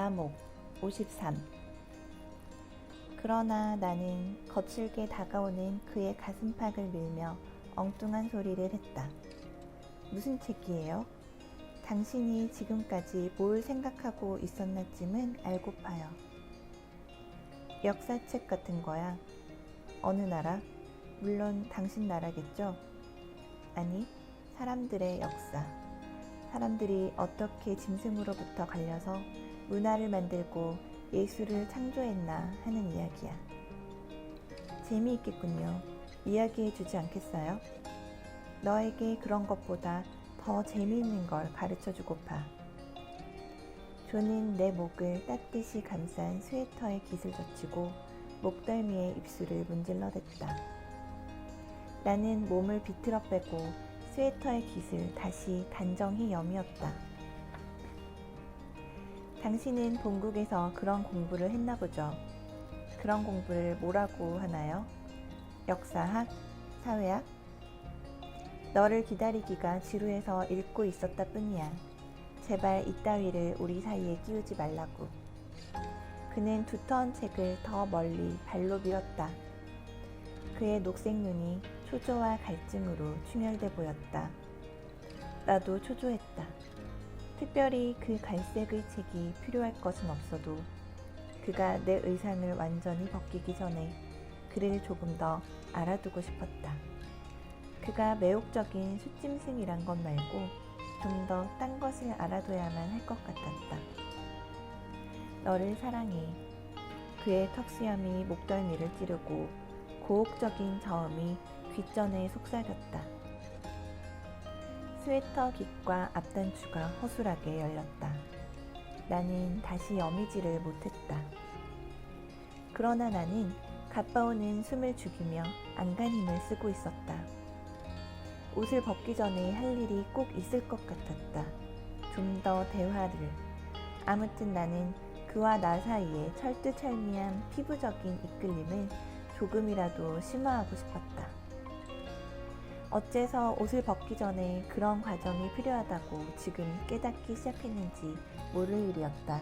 감옥 53. 그러나 나는 거칠게 다가오는 그의 가슴팍을 밀며 엉뚱한 소리를 했다. 무슨 책이에요? 당신이 지금까지 뭘 생각하고 있었나쯤은 알고파요. 역사책 같은 거야. 어느 나라? 물론 당신 나라겠죠? 아니, 사람들의 역사. 사람들이 어떻게 짐승으로부터 갈려서 문화를 만들고 예술을 창조했나 하는 이야기야. 재미있겠군요. 이야기해주지 않겠어요? 너에게 그런 것보다 더 재미있는 걸 가르쳐주고파. 조는 내 목을 따뜻이 감싼 스웨터의 깃을 젖히고 목덜미의 입술을 문질러댔다. 나는 몸을 비틀어 빼고 스웨터의 깃을 다시 단정히 여미었다. 당신은 본국에서 그런 공부를 했나 보죠. 그런 공부를 뭐라고 하나요? 역사학? 사회학? 너를 기다리기가 지루해서 읽고 있었다 뿐이야. 제발 이따위를 우리 사이에 끼우지 말라고. 그는 두터운 책을 더 멀리 발로 밀었다. 그의 녹색 눈이 초조와 갈증으로 충혈돼 보였다. 나도 초조했다. 특별히 그 갈색의 책이 필요할 것은 없어도 그가 내 의상을 완전히 벗기기 전에 그를 조금 더 알아두고 싶었다. 그가 매혹적인 숫짐승이란 것 말고 좀 더 딴 것을 알아둬야만 할 것 같았다. 너를 사랑해. 그의 턱수염이 목덜미를 찌르고 고혹적인 저음이 귓전에 속삭였다. 스웨터 깃과 앞단추가 허술하게 열렸다. 나는 다시 여미지를 못했다. 그러나 나는 가빠오는 숨을 죽이며 안간힘을 쓰고 있었다. 옷을 벗기 전에 할 일이 꼭 있을 것 같았다. 좀 더 대화를. 아무튼 나는 그와 나 사이에 철두철미한 피부적인 이끌림을 조금이라도 심화하고 싶었다. 어째서 옷을 벗기 전에 그런 과정이 필요하다고 지금 깨닫기 시작했는지 모를 일이었다.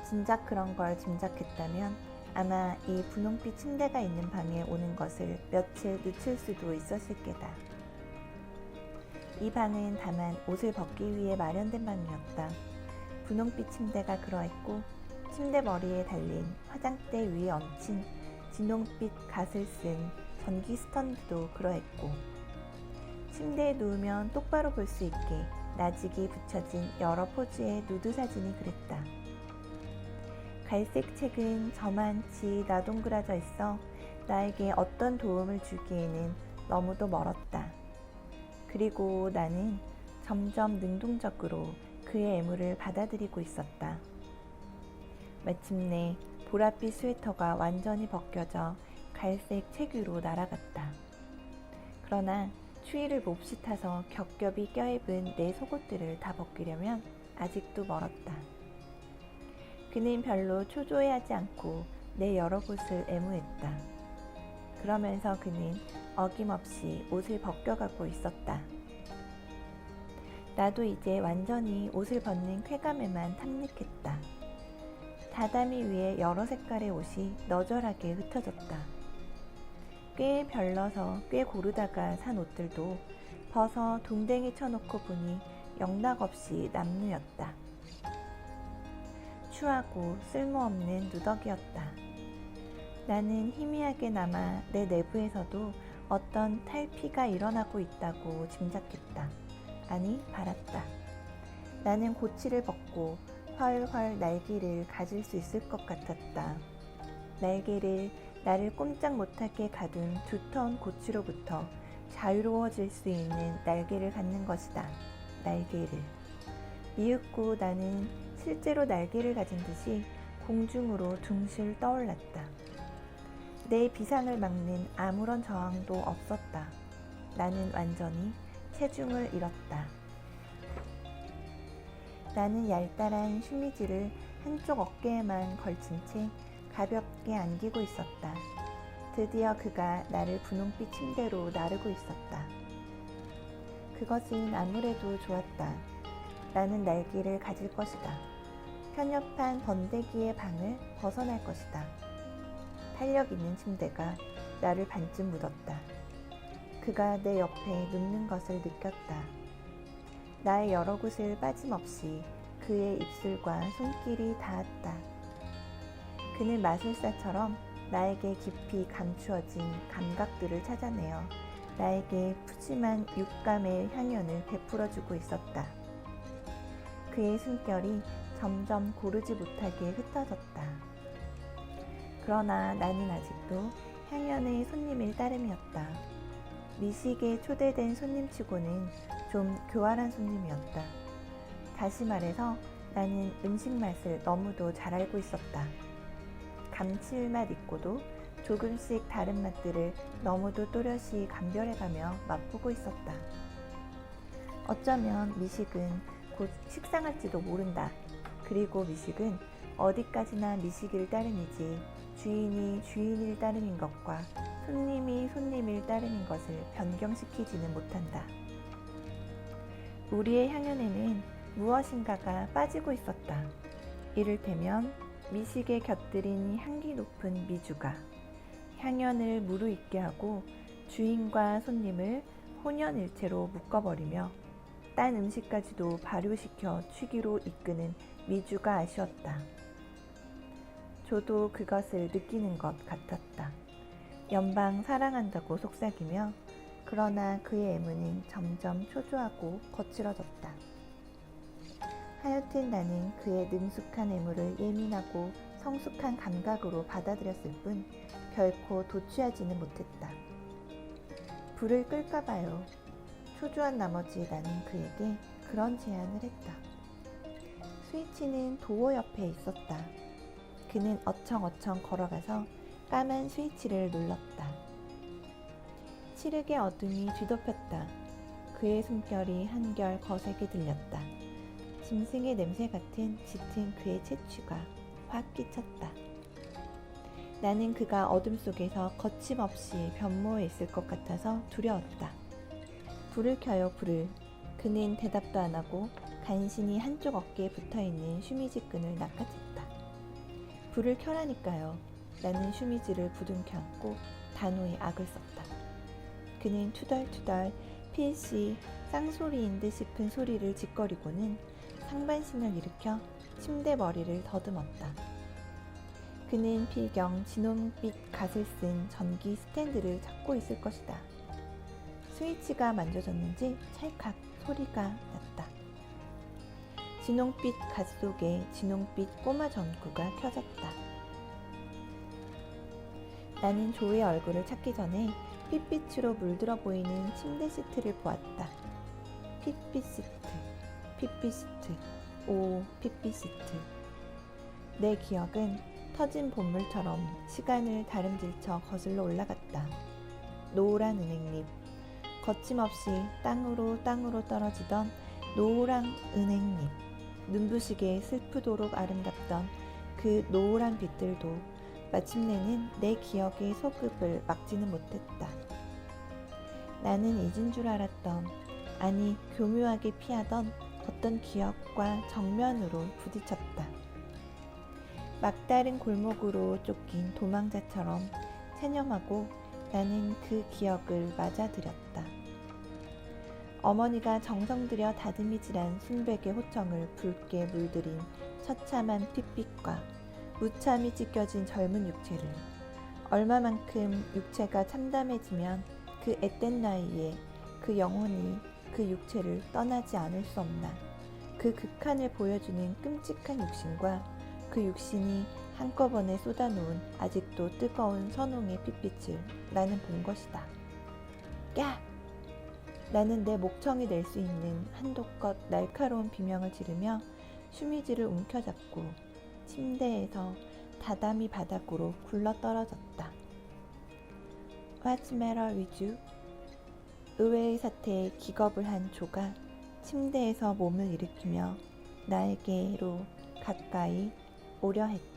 진작 그런 걸 짐작했다면 아마 이 분홍빛 침대가 있는 방에 오는 것을 며칠 늦출 수도 있었을 게다. 이 방은 다만 옷을 벗기 위해 마련된 방이었다. 분홍빛 침대가 그러했고 침대 머리에 달린 화장대 위에 얹힌 진홍빛 갓을 쓴 전기 스턴드도 그러했고 침대에 누우면 똑바로 볼 수 있게 나직이 붙여진 여러 포즈의 누드 사진이 그랬다. 갈색 책은 저만치 나동그라져 있어 나에게 어떤 도움을 주기에는 너무도 멀었다. 그리고 나는 점점 능동적으로 그의 애무를 받아들이고 있었다. 마침내 보랏빛 스웨터가 완전히 벗겨져 갈색 책 위로 날아갔다. 그러나 추위를 몹시 타서 겹겹이 껴입은 내 속옷들을 다 벗기려면 아직도 멀었다. 그는 별로 초조해하지 않고 내 여러 곳을 애무했다. 그러면서 그는 어김없이 옷을 벗겨가고 있었다. 나도 이제 완전히 옷을 벗는 쾌감에만 탐닉했다. 다다미 위에 여러 색깔의 옷이 너절하게 흩어졌다. 꽤 별러서 꽤 고르다가 산 옷들도 벗어 동댕이 쳐놓고 보니 영락없이 남루였다. 추하고 쓸모없는 누더기였다. 나는 희미하게나마 내 내부에서도 어떤 탈피가 일어나고 있다고 짐작했다. 아니, 바랐다. 나는 고치를 벗고 훨훨 날개를 가질 수 있을 것 같았다. 날개를 나를 꼼짝 못하게 가둔 두터운 고치로부터 자유로워질 수 있는 날개를 갖는 것이다. 날개를. 이윽고 나는 실제로 날개를 가진 듯이 공중으로 둥실 떠올랐다. 내 비상을 막는 아무런 저항도 없었다. 나는 완전히 체중을 잃었다. 나는 얄짤한 슈미지를 한쪽 어깨에만 걸친 채 가볍게 안기고 있었다. 드디어 그가 나를 분홍빛 침대로 나르고 있었다. 그것은 아무래도 좋았다. 나는 날개를 가질 것이다. 편협한 번데기의 방을 벗어날 것이다. 탄력 있는 침대가 나를 반쯤 묻었다. 그가 내 옆에 눕는 것을 느꼈다. 나의 여러 곳을 빠짐없이 그의 입술과 손길이 닿았다. 그는 마술사처럼 나에게 깊이 감추어진 감각들을 찾아내어 나에게 푸짐한 육감의 향연을 베풀어주고 있었다. 그의 숨결이 점점 고르지 못하게 흩어졌다. 그러나 나는 아직도 향연의 손님일 따름이었다. 미식에 초대된 손님치고는 좀 교활한 손님이었다. 다시 말해서 나는 음식 맛을 너무도 잘 알고 있었다. 감칠맛 있고도 조금씩 다른 맛들을 너무도 또렷이 감별해가며 맛보고 있었다. 어쩌면 미식은 곧 식상할지도 모른다. 그리고 미식은 어디까지나 미식일 따름이지 주인이 주인일 따름인 것과 손님이 손님일 따름인 것을 변경시키지는 못한다. 우리의 향연에는 무엇인가가 빠지고 있었다. 이를테면 미식에 곁들인 향기 높은 미주가 향연을 무르익게 하고 주인과 손님을 혼연일체로 묶어버리며 딴 음식까지도 발효시켜 취기로 이끄는 미주가 아쉬웠다. 저도 그것을 느끼는 것 같았다. 연방 사랑한다고 속삭이며 그러나 그의 애무는 점점 초조하고 거칠어졌다. 하여튼 나는 그의 능숙한 애무를 예민하고 성숙한 감각으로 받아들였을 뿐 결코 도취하지는 못했다. 불을 끌까봐요. 초조한 나머지 나는 그에게 그런 제안을 했다. 스위치는 도어 옆에 있었다. 그는 어청어청 걸어가서 까만 스위치를 눌렀다. 칠흑의 어둠이 뒤덮였다. 그의 숨결이 한결 거세게 들렸다. 짐승의 냄새 같은 짙은 그의 채취가 확 끼쳤다. 나는 그가 어둠 속에서 거침없이 변모해 있을 것 같아서 두려웠다. 불을 켜요, 불을. 그는 대답도 안 하고 간신히 한쪽 어깨에 붙어있는 쉬미지 끈을 낚아챘다. 불을 켜라니까요. 나는 쉬미지를 부둥켜 안고 단호히 악을 썼다. 그는 투덜투덜 필시 쌍소리인 듯 싶은 소리를 짓거리고는 상반신을 일으켜 침대 머리를 더듬었다. 그는 필경 진홍빛 갓을 쓴 전기 스탠드를 잡고 있을 것이다. 스위치가 만져졌는지 찰칵 소리가 났다. 진홍빛 갓 속에 진홍빛 꼬마 전구가 켜졌다. 나는 조의 얼굴을 찾기 전에 핏빛으로 물들어 보이는 침대 시트를 보았다. 핏빛 시트, 핏빛 시트, 오 핏빛 시트. 내 기억은 터진 봇물처럼 시간을 다름질쳐 거슬러 올라갔다. 노란 은행잎, 거침없이 땅으로 떨어지던 노란 은행잎, 눈부시게 슬프도록 아름답던 그 노란 빛들도 마침내는 내 기억의 소급을 막지는 못했다. 나는 잊은 줄 알았던, 아니 교묘하게 피하던 어떤 기억과 정면으로 부딪혔다. 막다른 골목으로 쫓긴 도망자처럼 체념하고 나는 그 기억을 맞아들였다. 어머니가 정성 들여 다듬이질한 순백의 호청을 붉게 물들인 처참한 핏빛과 무참히 찢겨진 젊은 육체를, 얼마만큼 육체가 참담해지면 그 앳된 나이에 그 영혼이 그 육체를 떠나지 않을 수 없나, 그 극한을 보여주는 끔찍한 육신과 그 육신이 한꺼번에 쏟아놓은 아직도 뜨거운 선홍의 핏빛을 나는 본 것이다. 야! 나는 내 목청이 낼 수 있는 한도껏 날카로운 비명을 지르며 쉬미지를 움켜잡고 침대에서 다다미 바닥으로 굴러떨어졌다. What's the matter with you? 의외의 사태에 기겁을 한 조가 침대에서 몸을 일으키며 나에게로 가까이 오려 했다.